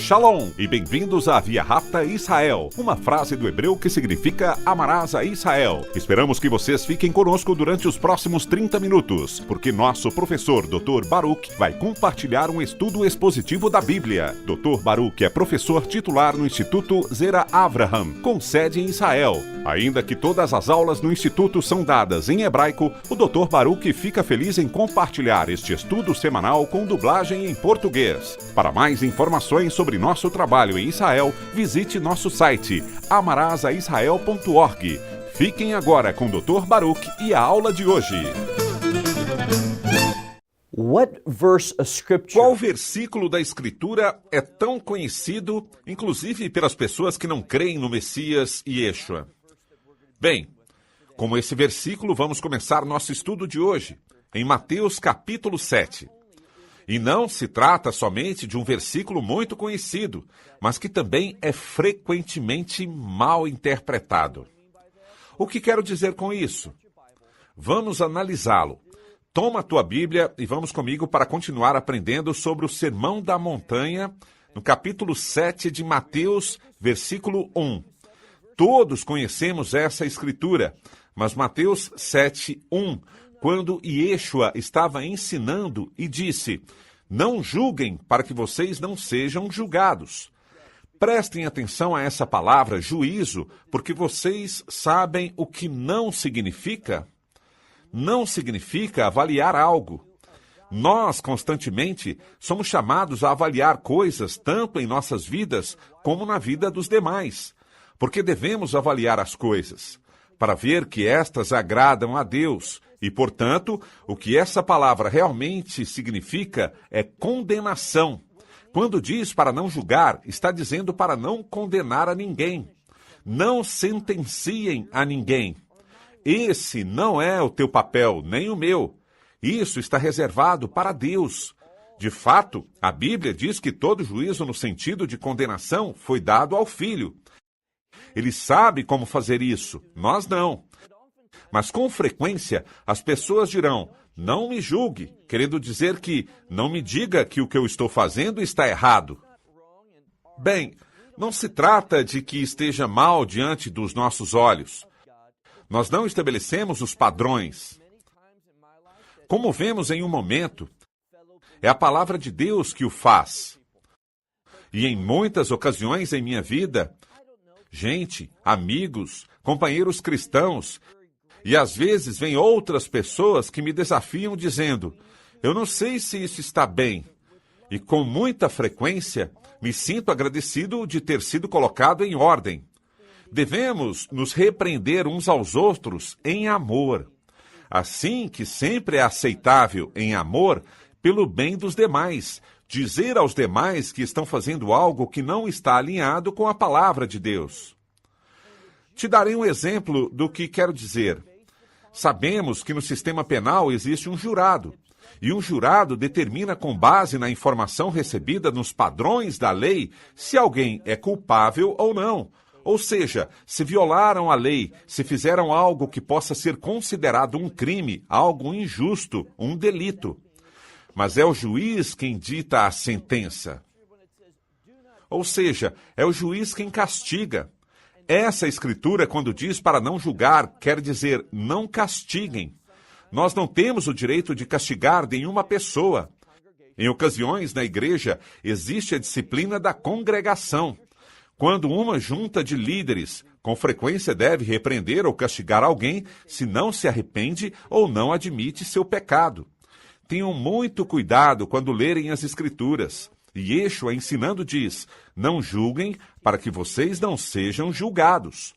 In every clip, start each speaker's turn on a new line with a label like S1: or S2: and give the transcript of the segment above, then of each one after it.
S1: Shalom e bem-vindos a Via Rapta Israel, uma frase do hebreu que significa amarás a Israel. Esperamos que vocês fiquem conosco durante os próximos 30 minutos, porque nosso professor Dr. Baruch vai compartilhar um estudo expositivo da Bíblia. Dr. Baruch é professor titular no Instituto Zera Avraham, com sede em Israel. Ainda que todas as aulas no Instituto são dadas em hebraico, o Dr. Baruch fica feliz em compartilhar este estudo semanal com dublagem em português. Para mais informações sobre nosso trabalho em Israel, visite nosso site amarasaisrael.org. Fiquem agora com o Dr. Baruch e a aula de hoje. Qual versículo da Escritura é tão conhecido, inclusive pelas pessoas que não creem no Messias e Yeshua? Bem, como esse versículo, vamos começar nosso estudo de hoje, em Mateus capítulo 7. E não se trata somente de um versículo muito conhecido, mas que também é frequentemente mal interpretado. O que quero dizer com isso? Vamos analisá-lo. Toma a tua Bíblia e vamos comigo para continuar aprendendo sobre o Sermão da Montanha, no capítulo 7 de Mateus, versículo 1. Todos conhecemos essa escritura, mas Mateus 7, 1, quando Yeshua estava ensinando e disse: não julguem para que vocês não sejam julgados. Prestem atenção a essa palavra, juízo, porque vocês sabem o que não significa. Não significa avaliar algo. Nós, constantemente, somos chamados a avaliar coisas tanto em nossas vidas como na vida dos demais, porque devemos avaliar as coisas, para ver que estas agradam a Deus. E, portanto, o que essa palavra realmente significa é condenação. Quando diz para não julgar, está dizendo para não condenar a ninguém. Não sentenciem a ninguém. Esse não é o teu papel, nem o meu. Isso está reservado para Deus. De fato, a Bíblia diz que todo juízo no sentido de condenação foi dado ao Filho. Ele sabe como fazer isso, nós não. Mas com frequência as pessoas dirão: não me julgue, querendo dizer que não me diga que o que eu estou fazendo está errado. Bem, não se trata de que esteja mal diante dos nossos olhos. Nós não estabelecemos os padrões. Como vemos em um momento, é a palavra de Deus que o faz. E em muitas ocasiões em minha vida, gente, amigos, companheiros cristãos, e às vezes vem outras pessoas que me desafiam dizendo: eu não sei se isso está bem. E com muita frequência me sinto agradecido de ter sido colocado em ordem. Devemos nos repreender uns aos outros em amor. Assim que sempre é aceitável em amor pelo bem dos demais, dizer aos demais que estão fazendo algo que não está alinhado com a palavra de Deus. Te darei um exemplo do que quero dizer. Sabemos que no sistema penal existe um jurado, e um jurado determina com base na informação recebida nos padrões da lei se alguém é culpável ou não. Ou seja, se violaram a lei, se fizeram algo que possa ser considerado um crime, algo injusto, um delito. Mas é o juiz quem dita a sentença. Ou seja, é o juiz quem castiga. Essa escritura, quando diz para não julgar, quer dizer não castiguem. Nós não temos o direito de castigar nenhuma pessoa. Em ocasiões, na igreja, existe a disciplina da congregação, quando uma junta de líderes, com frequência, deve repreender ou castigar alguém se não se arrepende ou não admite seu pecado. Tenham muito cuidado quando lerem as Escrituras. E Yeshua, ensinando, diz: não julguem para que vocês não sejam julgados.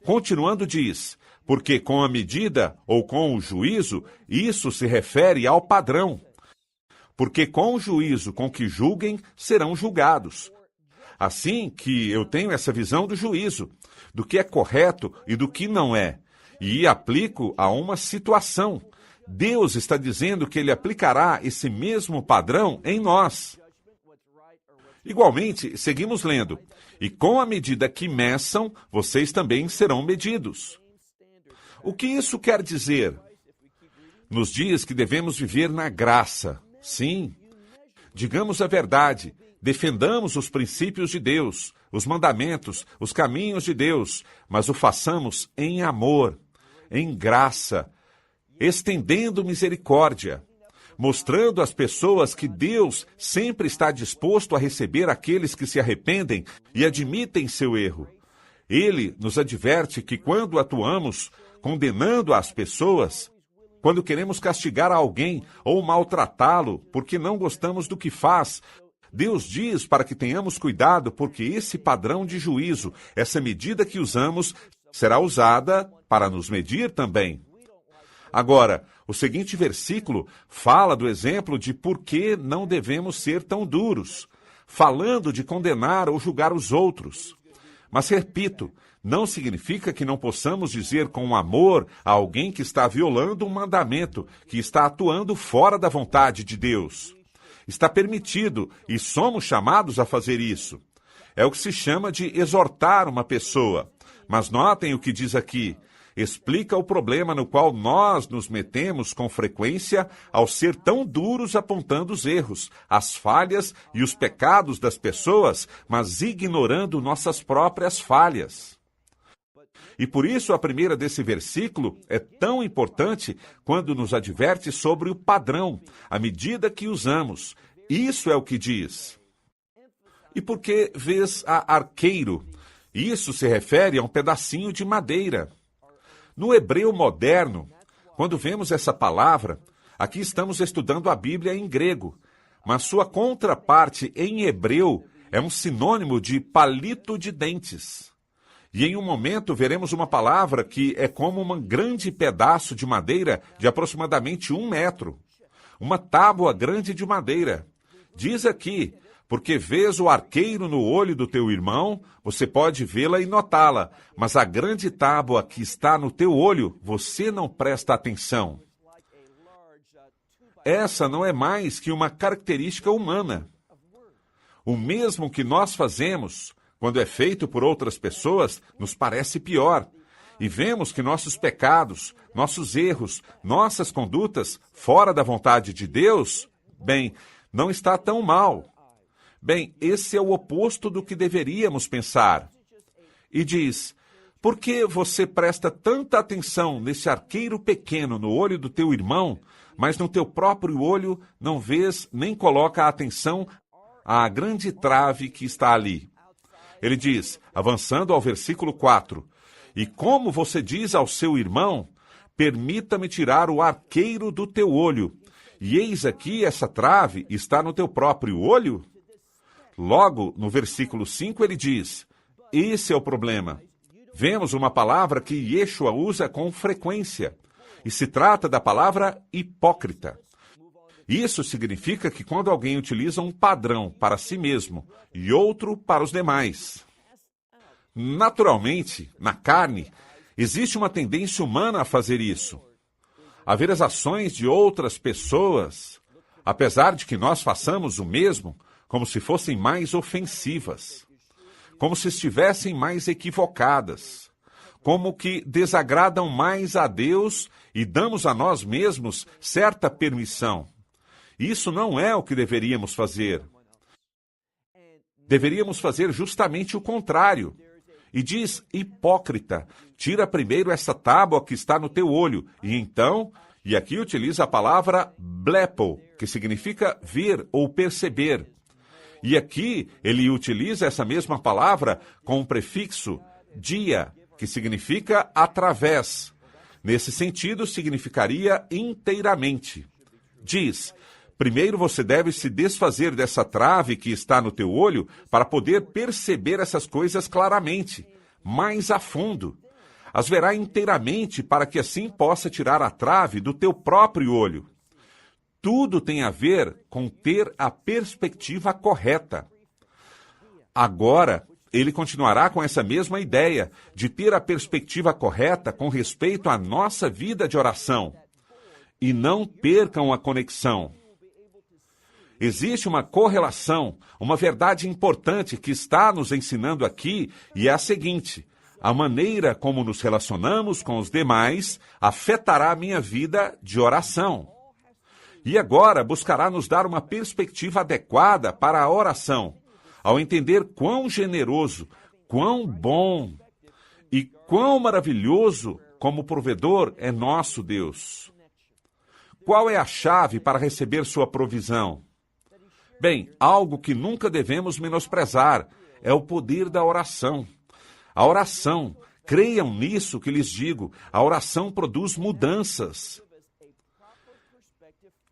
S1: Continuando, diz: porque com a medida ou com o juízo, isso se refere ao padrão. Porque com o juízo com que julguem, serão julgados. Assim que eu tenho essa visão do juízo, do que é correto e do que não é, e aplico a uma situação. Deus está dizendo que Ele aplicará esse mesmo padrão em nós. Igualmente, seguimos lendo: e com a medida que meçam, vocês também serão medidos. O que isso quer dizer? Nos diz que devemos viver na graça. Sim, digamos a verdade, defendamos os princípios de Deus, os mandamentos, os caminhos de Deus, mas o façamos em amor, em graça, estendendo misericórdia, mostrando às pessoas que Deus sempre está disposto a receber aqueles que se arrependem e admitem seu erro. Ele nos adverte que quando atuamos condenando as pessoas, quando queremos castigar alguém ou maltratá-lo porque não gostamos do que faz, Deus diz para que tenhamos cuidado, porque esse padrão de juízo, essa medida que usamos, será usada para nos medir também. Agora, o seguinte versículo fala do exemplo de por que não devemos ser tão duros, falando de condenar ou julgar os outros. Mas, repito, não significa que não possamos dizer com amor a alguém que está violando um mandamento, que está atuando fora da vontade de Deus. Está permitido e somos chamados a fazer isso. É o que se chama de exortar uma pessoa. Mas notem o que diz aqui. Explica o problema no qual nós nos metemos com frequência ao ser tão duros apontando os erros, as falhas e os pecados das pessoas, mas ignorando nossas próprias falhas. E por isso a primeira desse versículo é tão importante quando nos adverte sobre o padrão, a medida que usamos. Isso é o que diz. E por que vês a arqueiro? Isso se refere a um pedacinho de madeira. No hebreu moderno, quando vemos essa palavra, aqui estamos estudando a Bíblia em grego, mas sua contraparte em hebreu é um sinônimo de palito de dentes. E em um momento veremos uma palavra que é como um grande pedaço de madeira de aproximadamente 1 metro. Uma tábua grande de madeira. Diz aqui, porque vês o arqueiro no olho do teu irmão, você pode vê-la e notá-la, mas a grande tábua que está no teu olho, você não presta atenção. Essa não é mais que uma característica humana. O mesmo que nós fazemos, quando é feito por outras pessoas, nos parece pior. E vemos que nossos pecados, nossos erros, nossas condutas, fora da vontade de Deus, bem, não está tão mal. Bem, esse é o oposto do que deveríamos pensar. E diz, por que você presta tanta atenção nesse arqueiro pequeno no olho do teu irmão, mas no teu próprio olho não vês nem coloca a atenção à grande trave que está ali? Ele diz, avançando ao versículo 4, e como você diz ao seu irmão, permita-me tirar o arqueiro do teu olho, e eis aqui essa trave está no teu próprio olho? Logo, no versículo 5, ele diz, esse é o problema. Vemos uma palavra que Yeshua usa com frequência, e se trata da palavra hipócrita. Isso significa que quando alguém utiliza um padrão para si mesmo e outro para os demais. Naturalmente, na carne, existe uma tendência humana a fazer isso. A ver as ações de outras pessoas, apesar de que nós façamos o mesmo, como se fossem mais ofensivas, como se estivessem mais equivocadas, como que desagradam mais a Deus e damos a nós mesmos certa permissão. Isso não é o que deveríamos fazer. Deveríamos fazer justamente o contrário. E diz, hipócrita, tira primeiro essa tábua que está no teu olho, e então, e aqui utiliza a palavra blepo, que significa ver ou perceber. E aqui ele utiliza essa mesma palavra com o prefixo dia, que significa através. Nesse sentido, significaria inteiramente. Diz, primeiro você deve se desfazer dessa trave que está no teu olho para poder perceber essas coisas claramente, mais a fundo. As verá inteiramente para que assim possa tirar a trave do teu próprio olho. Tudo tem a ver com ter a perspectiva correta. Agora, ele continuará com essa mesma ideia de ter a perspectiva correta com respeito à nossa vida de oração. E não percam a conexão. Existe uma correlação, uma verdade importante que está nos ensinando aqui, e é a seguinte: a maneira como nos relacionamos com os demais afetará a minha vida de oração. E agora buscará nos dar uma perspectiva adequada para a oração, ao entender quão generoso, quão bom e quão maravilhoso como provedor é nosso Deus. Qual é a chave para receber sua provisão? Bem, algo que nunca devemos menosprezar é o poder da oração. A oração, creiam nisso que lhes digo, a oração produz mudanças.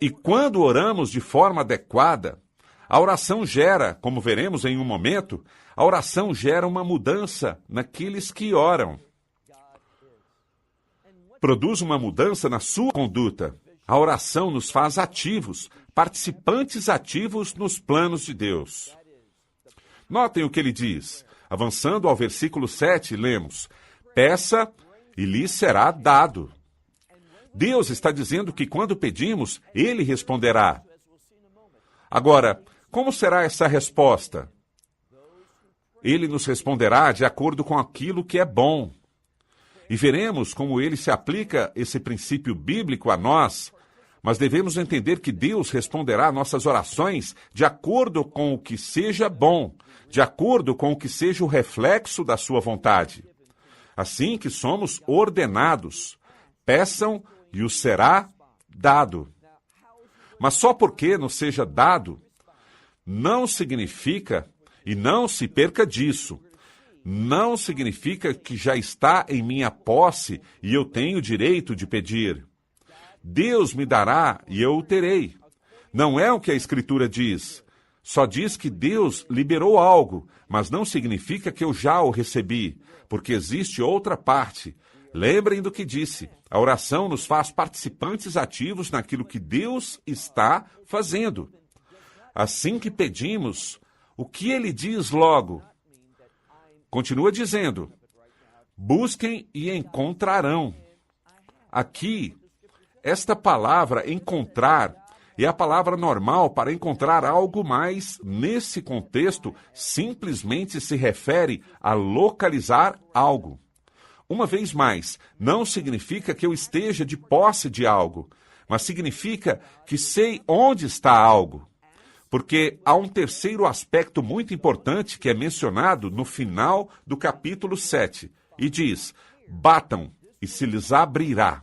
S1: E quando oramos de forma adequada, a oração gera, como veremos em um momento, a oração gera uma mudança naqueles que oram. Produz uma mudança na sua conduta. A oração nos faz ativos, participantes ativos nos planos de Deus. Notem o que ele diz. Avançando ao versículo 7, lemos: peça e lhe será dado. Deus está dizendo que quando pedimos, Ele responderá. Agora, como será essa resposta? Ele nos responderá de acordo com aquilo que é bom. E veremos como ele se aplica esse princípio bíblico a nós, mas devemos entender que Deus responderá a nossas orações de acordo com o que seja bom, de acordo com o que seja o reflexo da sua vontade. Assim que somos ordenados, peçam e o será dado. Mas só porque nos seja dado, não significa, e não se perca disso, não significa que já está em minha posse e eu tenho direito de pedir. Deus me dará e eu o terei. Não é o que a Escritura diz. Só diz que Deus liberou algo, mas não significa que eu já o recebi, porque existe outra parte. Lembrem do que disse. A oração nos faz participantes ativos naquilo que Deus está fazendo. Assim que pedimos, o que ele diz logo? Continua dizendo: busquem e encontrarão. Aqui, esta palavra encontrar é a palavra normal para encontrar algo mais. Nesse contexto, simplesmente se refere a localizar algo. Uma vez mais, não significa que eu esteja de posse de algo, mas significa que sei onde está algo. Porque há um terceiro aspecto muito importante que é mencionado no final do capítulo 7, e diz: batam e se lhes abrirá.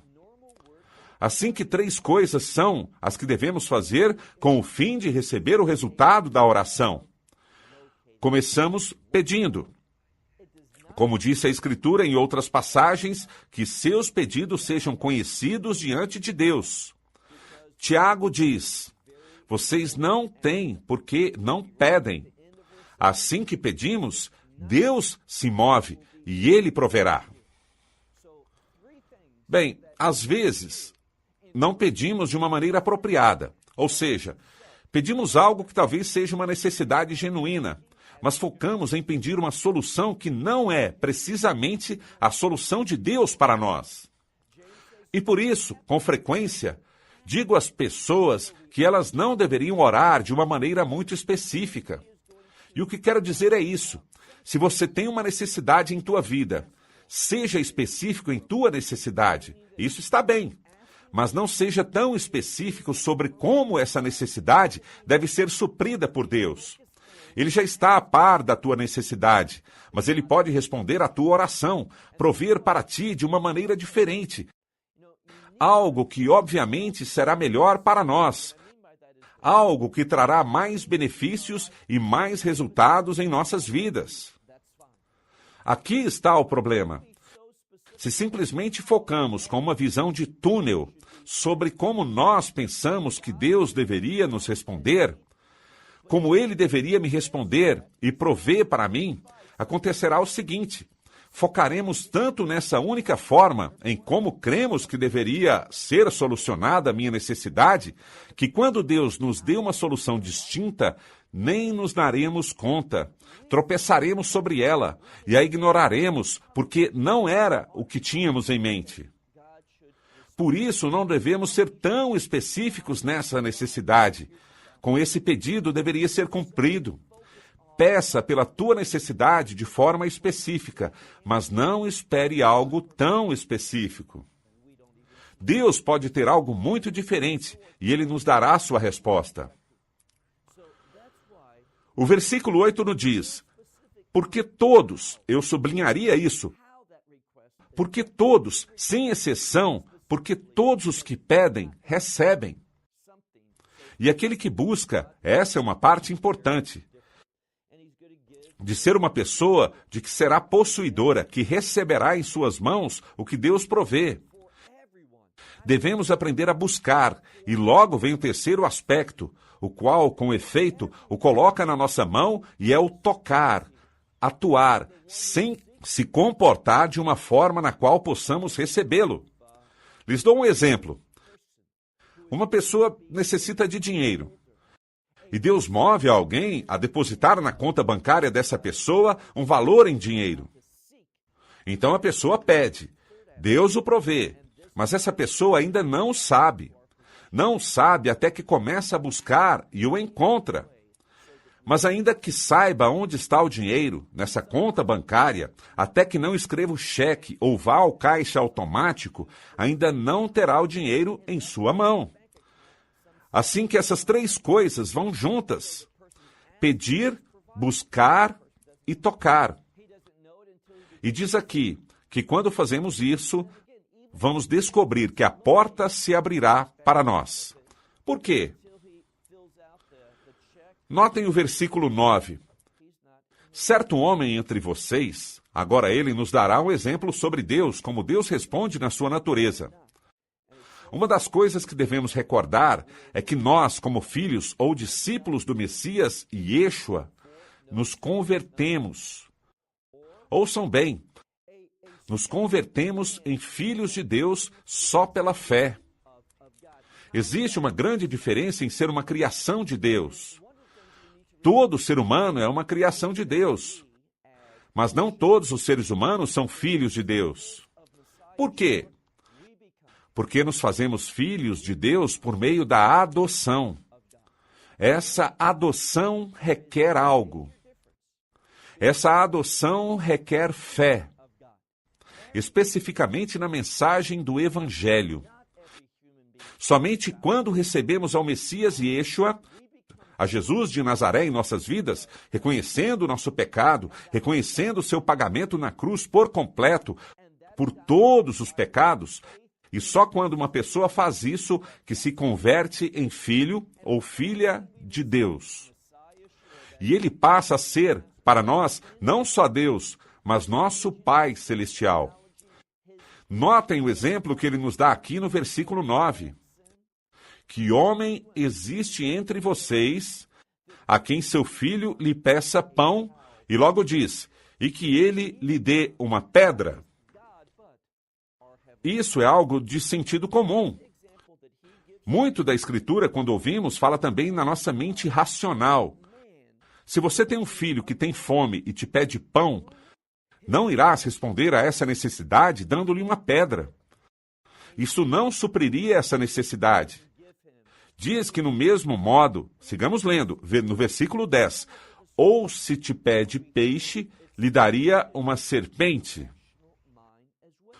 S1: Assim que três coisas são as que devemos fazer com o fim de receber o resultado da oração. Começamos pedindo. Como disse a Escritura em outras passagens, que seus pedidos sejam conhecidos diante de Deus. Tiago diz: vocês não têm porque não pedem. Assim que pedimos, Deus se move e Ele proverá. Bem, às vezes, não pedimos de uma maneira apropriada. Ou seja, pedimos algo que talvez seja uma necessidade genuína, mas focamos em pedir uma solução que não é precisamente a solução de Deus para nós. E por isso, com frequência, digo às pessoas que elas não deveriam orar de uma maneira muito específica. E o que quero dizer é isso: se você tem uma necessidade em tua vida, seja específico em tua necessidade. Isso está bem. Mas não seja tão específico sobre como essa necessidade deve ser suprida por Deus. Ele já está a par da tua necessidade, mas ele pode responder à tua oração, prover para ti de uma maneira diferente. Algo que, obviamente, será melhor para nós. Algo que trará mais benefícios e mais resultados em nossas vidas. Aqui está o problema. Se simplesmente focamos com uma visão de túnel sobre como nós pensamos que Deus deveria nos responder, como Ele deveria me responder e prover para mim, acontecerá o seguinte: focaremos tanto nessa única forma, em como cremos que deveria ser solucionada a minha necessidade, que quando Deus nos dê uma solução distinta, nem nos daremos conta. Tropeçaremos sobre ela e a ignoraremos, porque não era o que tínhamos em mente. Por isso, não devemos ser tão específicos nessa necessidade. Com esse pedido, deveria ser cumprido. Peça pela tua necessidade de forma específica, mas não espere algo tão específico. Deus pode ter algo muito diferente e Ele nos dará a sua resposta. O versículo 8 nos diz, porque todos, eu sublinharia isso, porque todos, sem exceção, porque todos os que pedem, recebem. E aquele que busca, essa é uma parte importante, de ser uma pessoa de que será possuidora, que receberá em suas mãos o que Deus provê. Devemos aprender a buscar, e logo vem o terceiro aspecto, o qual, com efeito, o coloca na nossa mão e é o tocar, atuar, sem se comportar de uma forma na qual possamos recebê-lo. Lhes dou um exemplo. Uma pessoa necessita de dinheiro. E Deus move alguém a depositar na conta bancária dessa pessoa um valor em dinheiro. Então a pessoa pede. Deus o provê. Mas essa pessoa ainda não sabe. Não sabe até que começa a buscar e o encontra. Mas ainda que saiba onde está o dinheiro, nessa conta bancária, até que não escreva o cheque ou vá ao caixa automático, ainda não terá o dinheiro em sua mão. Assim que essas três coisas vão juntas: pedir, buscar e tocar. E diz aqui que quando fazemos isso, vamos descobrir que a porta se abrirá para nós. Por quê? Notem o versículo 9. Certo homem entre vocês, agora ele nos dará um exemplo sobre Deus, como Deus responde na sua natureza. Uma das coisas que devemos recordar é que nós, como filhos ou discípulos do Messias e Yeshua, nos convertemos. Ouçam bem, nos convertemos em filhos de Deus só pela fé. Existe uma grande diferença em ser uma criação de Deus. Todo ser humano é uma criação de Deus. Mas não todos os seres humanos são filhos de Deus. Por quê? Porque nos fazemos filhos de Deus por meio da adoção. Essa adoção requer algo. Essa adoção requer fé. Especificamente na mensagem do Evangelho. Somente quando recebemos ao Messias Yeshua, a Jesus de Nazaré em nossas vidas, reconhecendo o nosso pecado, reconhecendo o seu pagamento na cruz por completo, por todos os pecados, e só quando uma pessoa faz isso que se converte em filho ou filha de Deus. E ele passa a ser, para nós, não só Deus, mas nosso Pai Celestial. Notem o exemplo que ele nos dá aqui no versículo 9. Que homem existe entre vocês, a quem seu filho lhe peça pão, e logo diz, e que ele lhe dê uma pedra? Isso é algo de sentido comum. Muito da Escritura, quando ouvimos, fala também na nossa mente racional. Se você tem um filho que tem fome e te pede pão, não irás responder a essa necessidade dando-lhe uma pedra. Isso não supriria essa necessidade. Diz que no mesmo modo, sigamos lendo, no versículo 10, ou se te pede peixe, lhe daria uma serpente.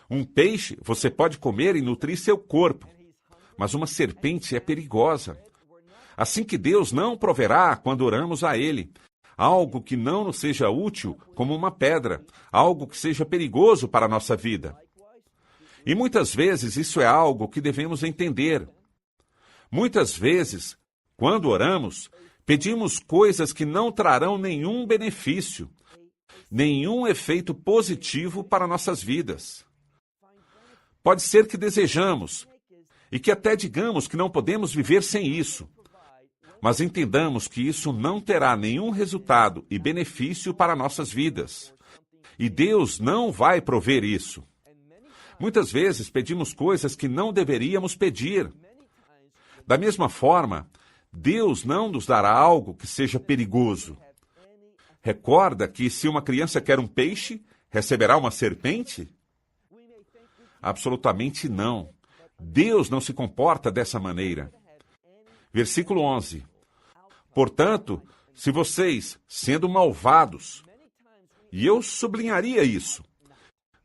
S1: Um peixe você pode comer e nutrir seu corpo, mas uma serpente é perigosa. Assim que Deus não proverá quando oramos a Ele, algo que não nos seja útil como uma pedra, algo que seja perigoso para a nossa vida. E muitas vezes isso é algo que devemos entender. Muitas vezes, quando oramos, pedimos coisas que não trarão nenhum benefício, nenhum efeito positivo para nossas vidas. Pode ser que desejamos, e que até digamos que não podemos viver sem isso, mas entendamos que isso não terá nenhum resultado e benefício para nossas vidas. E Deus não vai prover isso. Muitas vezes pedimos coisas que não deveríamos pedir. Da mesma forma, Deus não nos dará algo que seja perigoso. Recorda que se uma criança quer um peixe, receberá uma serpente? Absolutamente não. Deus não se comporta dessa maneira. Versículo 11. Portanto, se vocês, sendo malvados, e eu sublinharia isso,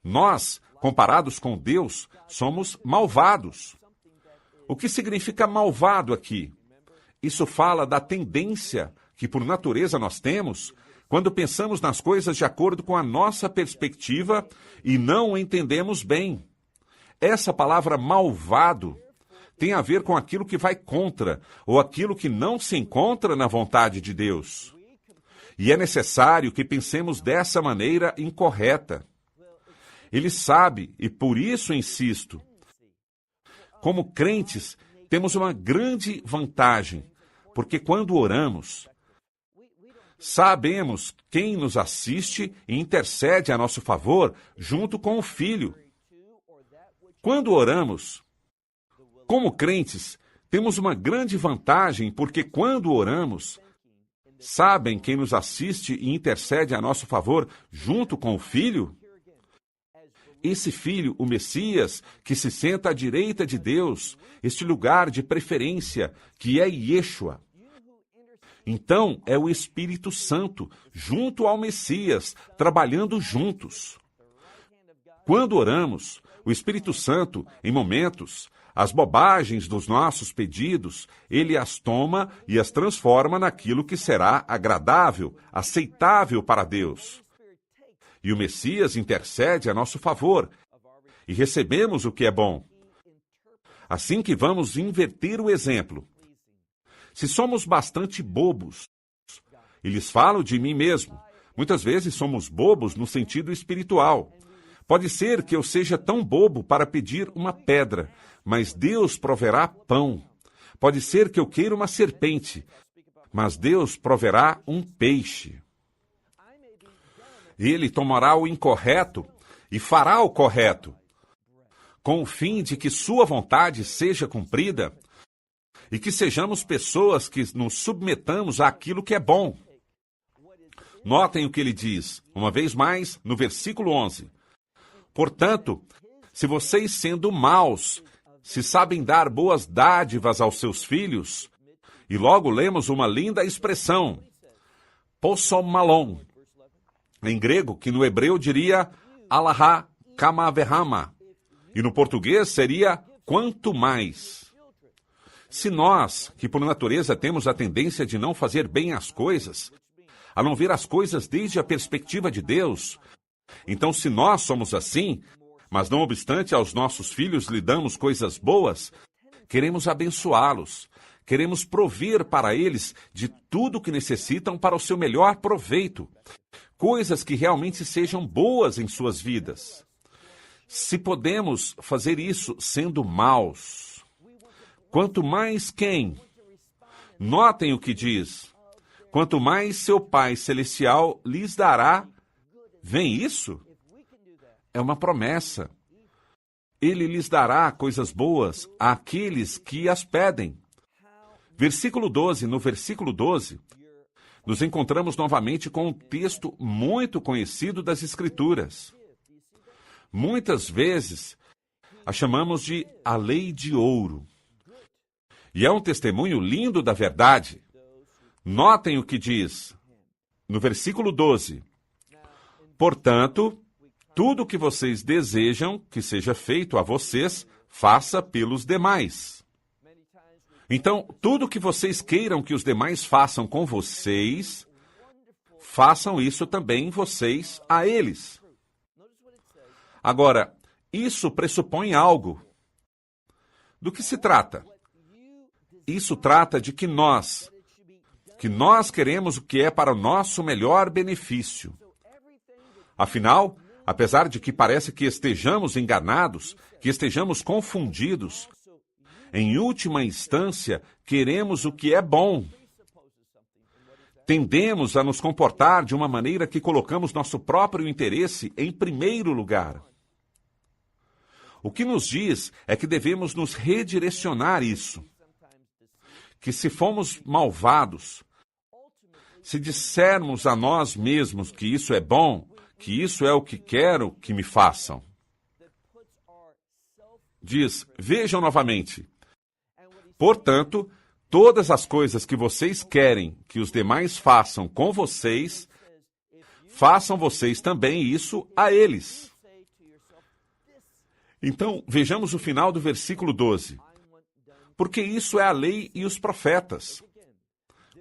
S1: nós, comparados com Deus, somos malvados. O que significa malvado aqui? Isso fala da tendência que por natureza nós temos quando pensamos nas coisas de acordo com a nossa perspectiva e não o entendemos bem. Essa palavra malvado tem a ver com aquilo que vai contra, ou aquilo que não se encontra na vontade de Deus. E é necessário que pensemos dessa maneira incorreta. Ele sabe, e por isso insisto. Como crentes, temos uma grande vantagem, porque quando oramos, sabemos quem nos assiste e intercede a nosso favor junto com o Filho. Quando oramos, como crentes, temos uma grande vantagem, porque quando oramos, sabem quem nos assiste e intercede a nosso favor junto com o Filho? Esse Filho, o Messias, que se senta à direita de Deus, este lugar de preferência, que é Yeshua. Então, é o Espírito Santo, junto ao Messias, trabalhando juntos. Quando oramos, o Espírito Santo, em momentos, as bobagens dos nossos pedidos, ele as toma e as transforma naquilo que será agradável, aceitável para Deus. E o Messias intercede a nosso favor, e recebemos o que é bom. Assim que vamos inverter o exemplo. Se somos bastante bobos, e lhes falo de mim mesmo, muitas vezes somos bobos no sentido espiritual. Pode ser que eu seja tão bobo para pedir uma pedra, mas Deus proverá pão. Pode ser que eu queira uma serpente, mas Deus proverá um peixe. Ele tomará o incorreto e fará o correto, com o fim de que sua vontade seja cumprida e que sejamos pessoas que nos submetamos àquilo que é bom. Notem o que ele diz, uma vez mais, no versículo 11. Portanto, se vocês, sendo maus, se sabem dar boas dádivas aos seus filhos, e logo lemos uma linda expressão, possomalon, em grego, que no hebreu diria alahá kamaverhama, e no português seria quanto mais. Se nós, que por natureza temos a tendência de não fazer bem as coisas, a não ver as coisas desde a perspectiva de Deus, então se nós somos assim, mas não obstante aos nossos filhos lhe damos coisas boas, queremos abençoá-los, queremos prover para eles de tudo o que necessitam para o seu melhor proveito, coisas que realmente sejam boas em suas vidas. Se podemos fazer isso sendo maus, quanto mais quem? Notem o que diz. Quanto mais seu Pai Celestial lhes dará. Vem isso? É uma promessa. Ele lhes dará coisas boas àqueles que as pedem. Versículo 12, no versículo 12, nos encontramos novamente com um texto muito conhecido das Escrituras. Muitas vezes a chamamos de a lei de ouro. E é um testemunho lindo da verdade. Notem o que diz no versículo 12. Portanto, tudo o que vocês desejam que seja feito a vocês, faça pelos demais. Então, tudo o que vocês queiram que os demais façam com vocês, façam isso também vocês a eles. Agora, isso pressupõe algo. Do que se trata? Isso trata de que nós queremos o que é para o nosso melhor benefício. Afinal, apesar de que parece que estejamos enganados, que estejamos confundidos, em última instância, queremos o que é bom. Tendemos a nos comportar de uma maneira que colocamos nosso próprio interesse em primeiro lugar. O que nos diz é que devemos nos redirecionar isso. Que se fomos malvados, se dissermos a nós mesmos que isso é bom, que isso é o que quero que me façam. Diz, vejam novamente. Portanto, todas as coisas que vocês querem que os demais façam com vocês, façam vocês também isso a eles. Então, vejamos o final do versículo 12. Porque isso é a lei e os profetas.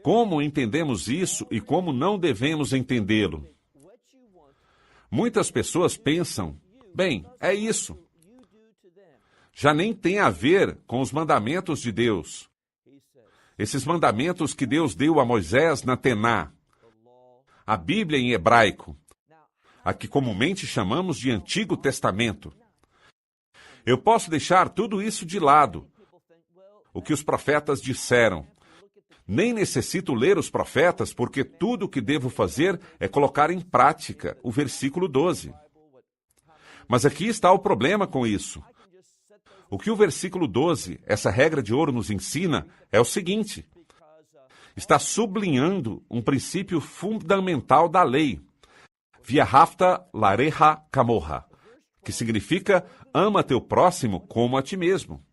S1: Como entendemos isso e como não devemos entendê-lo? Muitas pessoas pensam, bem, é isso. Já nem tem a ver com os mandamentos de Deus. Esses mandamentos que Deus deu a Moisés na Tená. A Bíblia em hebraico, a que comumente chamamos de Antigo Testamento. Eu posso deixar tudo isso de lado. O que os profetas disseram. Nem necessito ler os profetas, porque tudo o que devo fazer é colocar em prática o versículo 12. Mas aqui está o problema com isso. O que o versículo 12, essa regra de ouro, nos ensina é o seguinte. Está sublinhando um princípio fundamental da lei. Viahavta lareha kamoha, que significa ama teu próximo como a ti mesmo.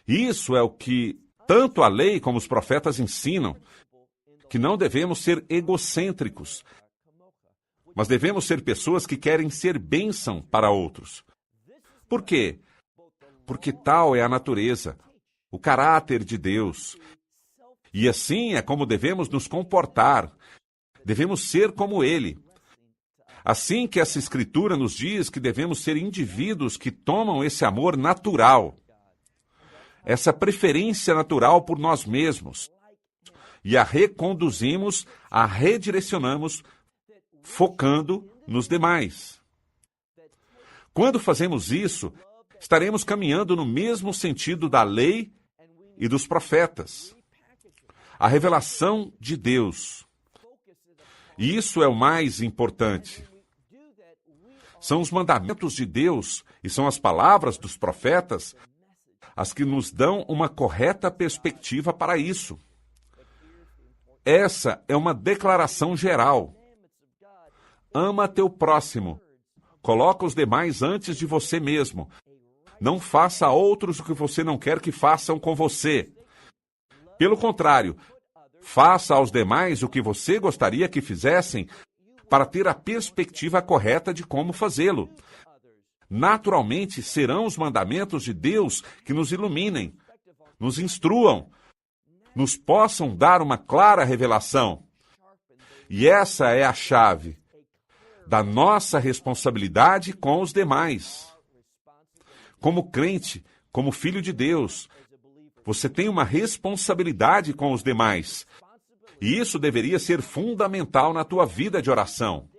S1: Isso é o que tanto a lei como os profetas ensinam, que não devemos ser egocêntricos, mas devemos ser pessoas que querem ser bênção para outros. Por quê? Porque tal é a natureza, o caráter de Deus. E assim é como devemos nos comportar. Devemos ser como Ele. Assim que essa Escritura nos diz que devemos ser indivíduos que tomam esse amor natural, essa preferência natural por nós mesmos, e a reconduzimos, a redirecionamos, focando nos demais. Quando fazemos isso, estaremos caminhando no mesmo sentido da lei e dos profetas. A revelação de Deus. E isso é o mais importante. São os mandamentos de Deus e são as palavras dos profetas as que nos dão uma correta perspectiva para isso. Essa é uma declaração geral. Ama teu próximo. Coloca os demais antes de você mesmo. Não faça a outros o que você não quer que façam com você. Pelo contrário, faça aos demais o que você gostaria que fizessem para ter a perspectiva correta de como fazê-lo. Naturalmente, serão os mandamentos de Deus que nos iluminem, nos instruam, nos possam dar uma clara revelação. E essa é a chave da nossa responsabilidade com os demais. Como crente, como filho de Deus, você tem uma responsabilidade com os demais. E isso deveria ser fundamental na tua vida de oração.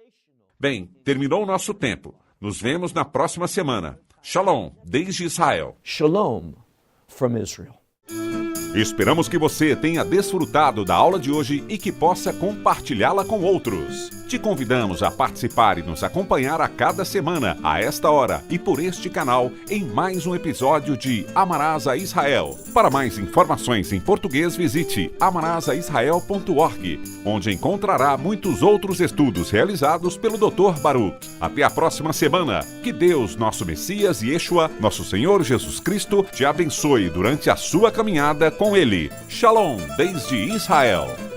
S1: Bem, terminou o nosso tempo. Nos vemos na próxima semana. Shalom, desde Israel.
S2: Shalom from Israel.
S1: Esperamos que você tenha desfrutado da aula de hoje e que possa compartilhá-la com outros. Te convidamos a participar e nos acompanhar a cada semana, a esta hora e por este canal, em mais um episódio de Amarás a Israel. Para mais informações em português, visite amarasaisrael.org, onde encontrará muitos outros estudos realizados pelo Dr. Baruch. Até a próxima semana. Que Deus, nosso Messias e Yeshua, nosso Senhor Jesus Cristo, te abençoe durante a sua caminhada com Ele. Shalom, desde Israel.